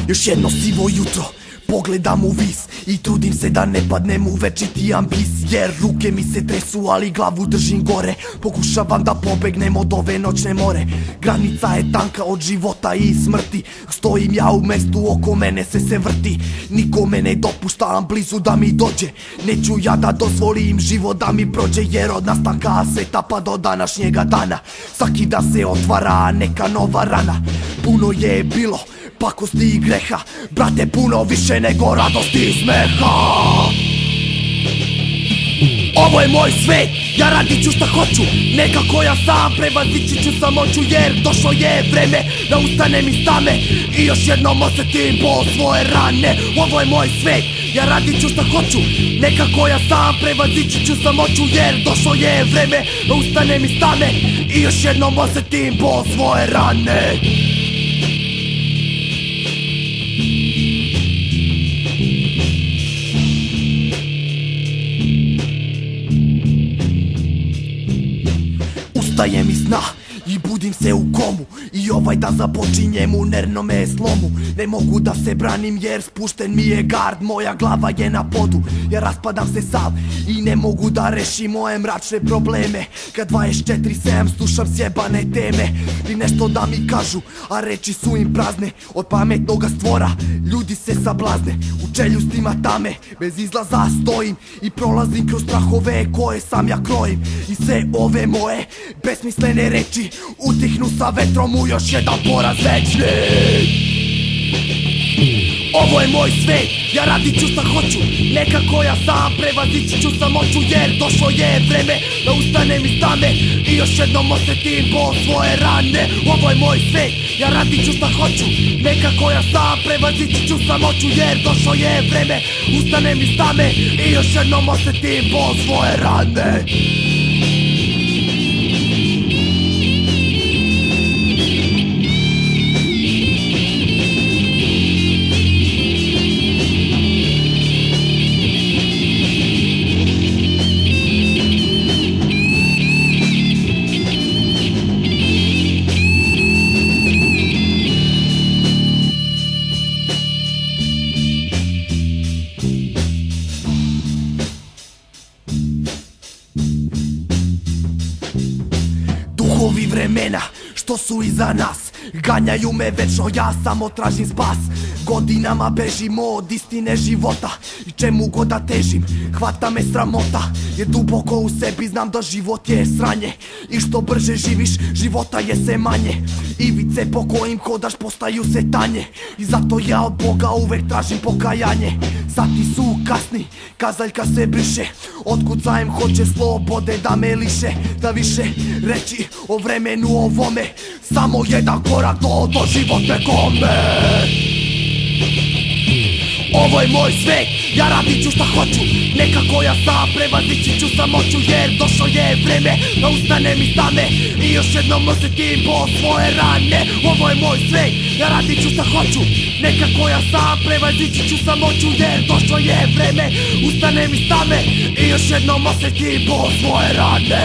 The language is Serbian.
Još jedno sivo jutro, pogledam u vis i trudim se da ne padnem u večiti ambis. Jer ruke mi se tresu, ali glavu držim gore. Pokušavam da pobegnem od ove noćne more. Granica je tanka od života i smrti. Stojim ja u mestu, oko mene se vrti. Niko me ne dopušta blizu da mi dođe. Neću ja da dozvolim život da mi prođe. Jer od nastanka sveta pa do današnjega dana svaki dan se otvara neka nova rana. Puno je bilo pakosti i greha, brate, puno više nego radosti i smeha. Ovo je moj svet, ja radit ću šta hoću. Nekako ja sam prevazići ću samoću. Jer došlo je vreme da ustanem iz tame i još jednom osjetim bol svoje rane. Ovo je moj svet, ja radit ću šta hoću. Nekako ja sam prevazići ću samoću. Jer došlo je vreme da ustanem iz tame i još jednom osjetim bol svoje rane. Ustajem iz sna i budim se u komu. I ovaj dan započinjem u nervnome slomu. Ne mogu da se branim jer spušten mi je gard. Moja glava je na podu, ja raspadam se sav i ne mogu da rešim moje mračne probleme. Kad 24/7 slušam sjebane teme i nešto da mi kažu, a reči su im prazne. Od pametnoga stvora ljudi se sablazne. U čeljustima tame bez izlaza stojim i prolazim kroz strahove koje sam ja krojim. I sve ove moje besmislene reči utihnu sa vetrom u još jedan poraz večni. Ovo je moj svet, ja radit ću šta hoću. Nekako ja sam prevazići ću samoću. Jer došlo je vreme da ustanem iz tame i još jednom osjetim bol svoje rane. Ovo je moj svet, ja radit ću šta hoću. Nekako ja sam prevazići ću samoću. Jer došlo je vreme, ustanem iz tame i još jednom osjetim bol svoje rane. Duhovi vremena što su iza nas ganjaju me večno, ja samo tražim spas. Godinama bežim od istine života i čemu god da težim hvata me sramota. Jer duboko u sebi znam da život je sranje i što brže živiš života je sve manje. Ivice po kojim hodaš postaju sve tanje i zato ja od Boga uvek tražim pokajanje. Sati su kasni, kazaljka se briše, otkucajem hoće slobode da me liše. Da više reći o vremenu ovome, samo jedan korak do životne kome. Ovo je moj svet, ja radit ću šta hoću. Nekako ja sam prevazići ću samoću. Jer došlo je vreme da ustanem iz tame i još jednom osjetim bol svoje rane. Ovo je moj svet, ja radit ću šta hoću. Nekako ja sam prevazići ću samoću. Jer došlo je vreme, ustanem iz tame i još jednom osjetim bol svoje rane.